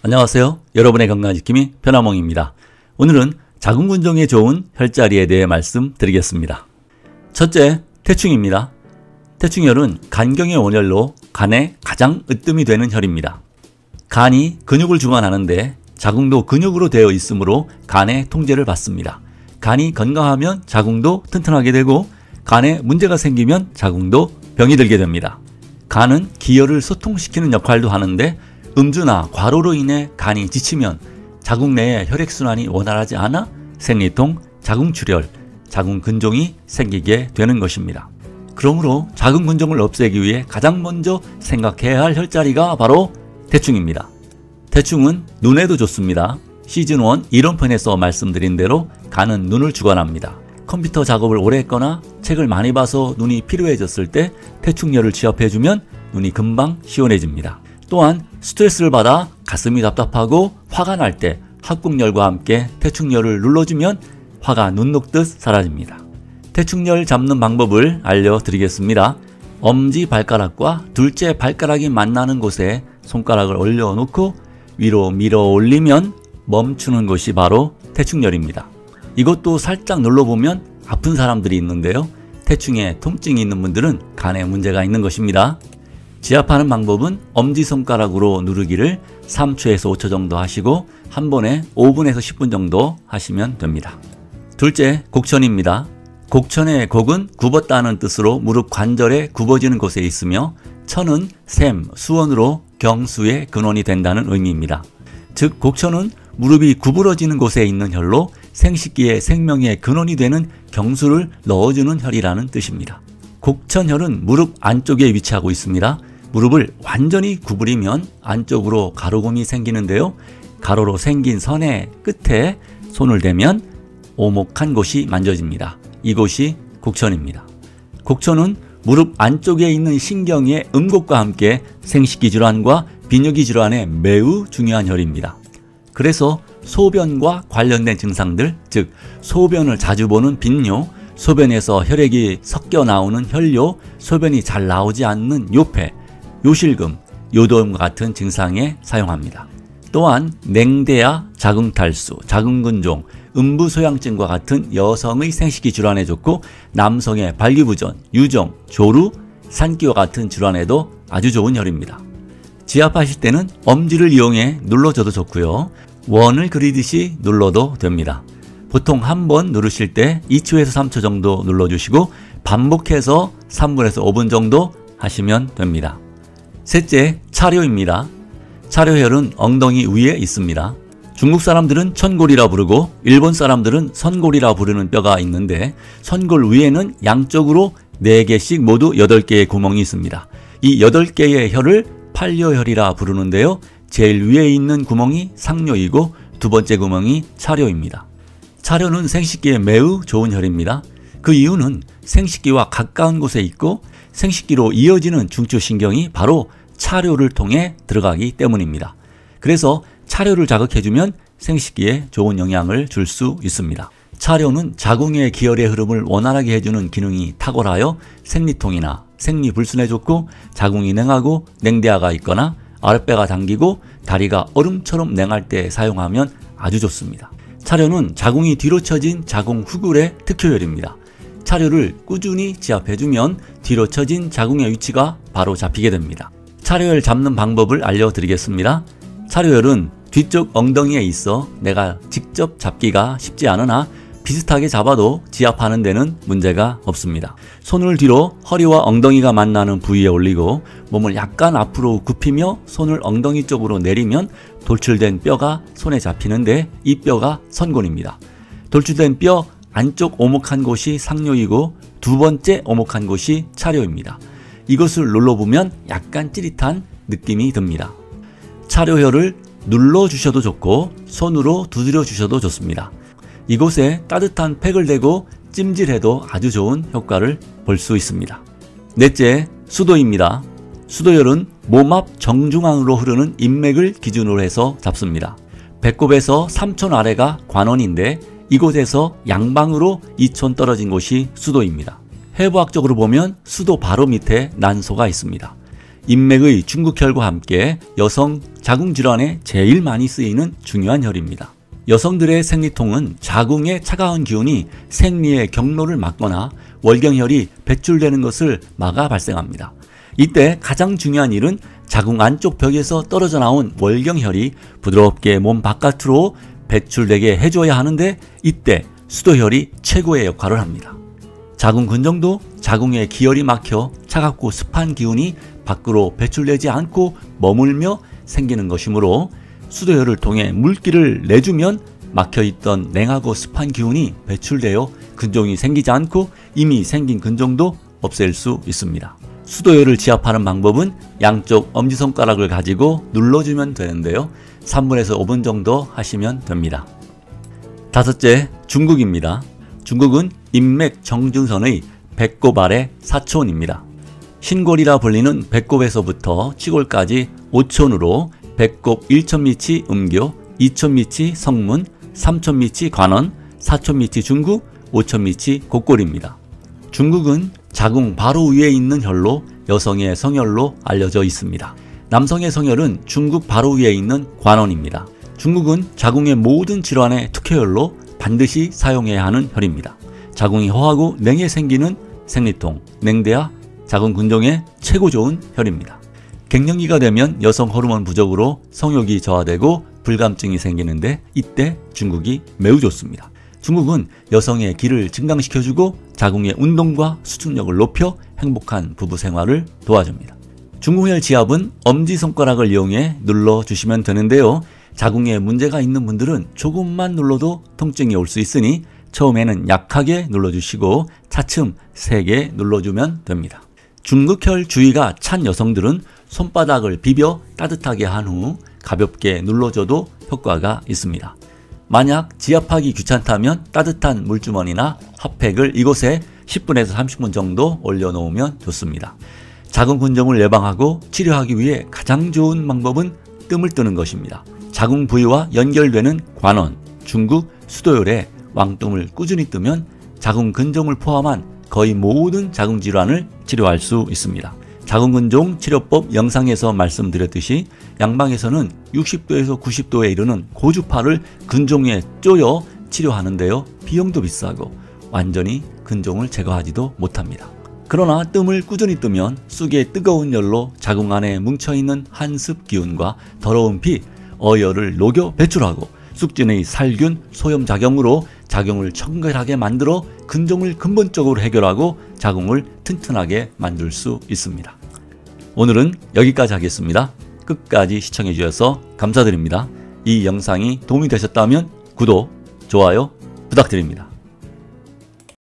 안녕하세요. 여러분의 건강지킴이 편화몽입니다. 오늘은 자궁근종에 좋은 혈자리에 대해 말씀드리겠습니다. 첫째, 태충입니다. 태충혈은 간경의 원혈로 간에 가장 으뜸이 되는 혈입니다. 간이 근육을 주관하는데 자궁도 근육으로 되어 있으므로 간의 통제를 받습니다. 간이 건강하면 자궁도 튼튼하게 되고 간에 문제가 생기면 자궁도 병이 들게 됩니다. 간은 기혈을 소통시키는 역할도 하는데 음주나 과로로 인해 간이 지치면 자궁 내에 혈액순환이 원활하지 않아 생리통, 자궁출혈, 자궁근종이 생기게 되는 것입니다. 그러므로 자궁근종을 없애기 위해 가장 먼저 생각해야 할 혈자리가 바로 태충입니다. 태충은 눈에도 좋습니다. 시즌1 이론편에서 말씀드린 대로 간은 눈을 주관합니다. 컴퓨터 작업을 오래 했거나 책을 많이 봐서 눈이 피로해졌을 때 태충열을 취합해주면 눈이 금방 시원해집니다. 또한 스트레스를 받아 가슴이 답답하고 화가 날 때 합궁열과 함께 태충열을 눌러주면 화가 눈 녹듯 사라집니다. 태충열 잡는 방법을 알려드리겠습니다. 엄지발가락과 둘째 발가락이 만나는 곳에 손가락을 올려놓고 위로 밀어 올리면 멈추는 것이 바로 태충열입니다. 이것도 살짝 눌러보면 아픈 사람들이 있는데요. 태충에 통증이 있는 분들은 간에 문제가 있는 것입니다. 지압하는 방법은 엄지손가락으로 누르기를 3초에서 5초 정도 하시고 한 번에 5분에서 10분 정도 하시면 됩니다. 둘째, 곡천입니다. 곡천의 곡은 굽었다는 뜻으로 무릎 관절에 굽어지는 곳에 있으며 천은 샘, 수원으로 경수의 근원이 된다는 의미입니다. 즉 곡천은 무릎이 구부러지는 곳에 있는 혈로 생식기의 생명의 근원이 되는 경수를 넣어주는 혈이라는 뜻입니다. 곡천혈은 무릎 안쪽에 위치하고 있습니다. 무릎을 완전히 구부리면 안쪽으로 가로곰이 생기는데요. 가로로 생긴 선의 끝에 손을 대면 오목한 곳이 만져집니다. 이곳이 곡천입니다. 곡천은 무릎 안쪽에 있는 신경의 음곡과 함께 생식기 질환과 비뇨기 질환에 매우 중요한 혈입니다. 그래서 소변과 관련된 증상들, 즉 소변을 자주 보는 빈뇨, 소변에서 혈액이 섞여 나오는 혈뇨, 소변이 잘 나오지 않는 요패, 요실금, 요도염과 같은 증상에 사용합니다. 또한 냉대야, 자궁탈수, 자궁근종, 음부소양증과 같은 여성의 생식기 질환에 좋고 남성의 발기부전, 유정, 조루, 산기와 같은 질환에도 아주 좋은 혈입니다. 지압하실 때는 엄지를 이용해 눌러줘도 좋고요. 원을 그리듯이 눌러도 됩니다. 보통 한 번 누르실 때 2초에서 3초 정도 눌러주시고 반복해서 3분에서 5분 정도 하시면 됩니다. 셋째, 차료입니다. 차료혈은 엉덩이 위에 있습니다. 중국 사람들은 천골이라 부르고 일본 사람들은 선골이라 부르는 뼈가 있는데 선골 위에는 양쪽으로 4개씩 모두 8개의 구멍이 있습니다. 이 8개의 혈을 팔료혈이라 부르는데요. 제일 위에 있는 구멍이 상료이고 두 번째 구멍이 차료입니다. 차료는 생식기에 매우 좋은 혈입니다. 그 이유는 생식기와 가까운 곳에 있고 생식기로 이어지는 중추신경이 바로 차료를 통해 들어가기 때문입니다. 그래서 차료를 자극해주면 생식기에 좋은 영향을 줄 수 있습니다. 차료는 자궁의 기혈의 흐름을 원활하게 해주는 기능이 탁월하여 생리통이나 생리불순에 좋고 자궁이 냉하고 냉대화가 있거나 아랫배가 당기고 다리가 얼음처럼 냉할 때 사용하면 아주 좋습니다. 차료는 자궁이 뒤로 처진 자궁 후굴의 특효혈입니다. 차료를 꾸준히 지압해주면 뒤로 처진 자궁의 위치가 바로 잡히게 됩니다. 차료혈 잡는 방법을 알려드리겠습니다. 차료혈은 뒤쪽 엉덩이에 있어 내가 직접 잡기가 쉽지 않으나 비슷하게 잡아도 지압하는 데는 문제가 없습니다. 손을 뒤로 허리와 엉덩이가 만나는 부위에 올리고 몸을 약간 앞으로 굽히며 손을 엉덩이 쪽으로 내리면 돌출된 뼈가 손에 잡히는데 이 뼈가 선골입니다. 돌출된 뼈 안쪽 오목한 곳이 상뇨이고 두 번째 오목한 곳이 차료입니다. 이것을 눌러보면 약간 찌릿한 느낌이 듭니다. 차료혈을 눌러주셔도 좋고 손으로 두드려 주셔도 좋습니다. 이곳에 따뜻한 팩을 대고 찜질해도 아주 좋은 효과를 볼 수 있습니다. 넷째, 수도입니다. 수도혈은 몸 앞 정중앙으로 흐르는 인맥을 기준으로 해서 잡습니다. 배꼽에서 3촌 아래가 관원인데 이곳에서 양방으로 2촌 떨어진 곳이 수도입니다. 해부학적으로 보면 수도 바로 밑에 난소가 있습니다. 인맥의 중극혈과 함께 여성 자궁질환에 제일 많이 쓰이는 중요한 혈입니다. 여성들의 생리통은 자궁의 차가운 기운이 생리의 경로를 막거나 월경혈이 배출되는 것을 막아 발생합니다. 이때 가장 중요한 일은 자궁 안쪽 벽에서 떨어져 나온 월경혈이 부드럽게 몸 바깥으로 배출되게 해줘야 하는데 이때 수도혈이 최고의 역할을 합니다. 자궁 근정도 자궁의 기혈이 막혀 차갑고 습한 기운이 밖으로 배출되지 않고 머물며 생기는 것이므로 수도혈을 통해 물기를 내주면 막혀있던 냉하고 습한 기운이 배출되어 근종이 생기지 않고 이미 생긴 근종도 없앨 수 있습니다. 수도혈을 지압하는 방법은 양쪽 엄지손가락을 가지고 눌러주면 되는데요. 3분에서 5분 정도 하시면 됩니다. 다섯째, 중극입니다. 중극은 인맥 정중선의 배꼽 아래 사촌입니다. 신골이라 불리는 배꼽에서부터 치골까지 5촌으로 배꼽 1촌밑이 음교, 2촌밑이 성문, 3촌밑이 관원, 4촌밑이 중극, 5촌밑이 곡골입니다. 중극은 자궁 바로 위에 있는 혈로 여성의 성혈로 알려져 있습니다. 남성의 성혈은 중극 바로 위에 있는 관원입니다. 중극은 자궁의 모든 질환의 특효혈로 반드시 사용해야 하는 혈입니다. 자궁이 허하고 냉해 생기는 생리통, 냉대와 자궁 근종에 최고 좋은 혈입니다. 갱년기가 되면 여성 호르몬 부족으로 성욕이 저하되고 불감증이 생기는데 이때 중극이 매우 좋습니다. 중극은 여성의 기를 증강시켜주고 자궁의 운동과 수축력을 높여 행복한 부부 생활을 도와줍니다. 중극혈 지압은 엄지손가락을 이용해 눌러주시면 되는데요. 자궁에 문제가 있는 분들은 조금만 눌러도 통증이 올 수 있으니 처음에는 약하게 눌러주시고 차츰 세게 눌러주면 됩니다. 중극혈 주위가 찬 여성들은 손바닥을 비벼 따뜻하게 한 후 가볍게 눌러줘도 효과가 있습니다. 만약 지압하기 귀찮다면 따뜻한 물주머니나 핫팩을 이곳에 10분에서 30분 정도 올려놓으면 좋습니다. 자궁 근종을 예방하고 치료하기 위해 가장 좋은 방법은 뜸을 뜨는 것입니다. 자궁 부위와 연결되는 관원, 중극, 수도혈에 왕뜸을 꾸준히 뜨면 자궁 근종을 포함한 거의 모든 자궁 질환을 치료할 수 있습니다. 자궁 근종 치료법 영상에서 말씀드렸듯이 양방에서는 60도에서 90도에 이르는 고주파를 근종에 쪼여 치료하는데요. 비용도 비싸고 완전히 근종을 제거하지도 못합니다. 그러나 뜸을 꾸준히 뜨면 쑥의 뜨거운 열로 자궁 안에 뭉쳐있는 한습 기운과 더러운 피, 어혈을 녹여 배출하고 쑥진의 살균, 소염작용으로 자궁을 청결하게 만들어 근종을 근본적으로 해결하고 자궁을 튼튼하게 만들 수 있습니다. 오늘은 여기까지 하겠습니다. 끝까지 시청해 주셔서 감사드립니다. 이 영상이 도움이 되셨다면 구독, 좋아요 부탁드립니다.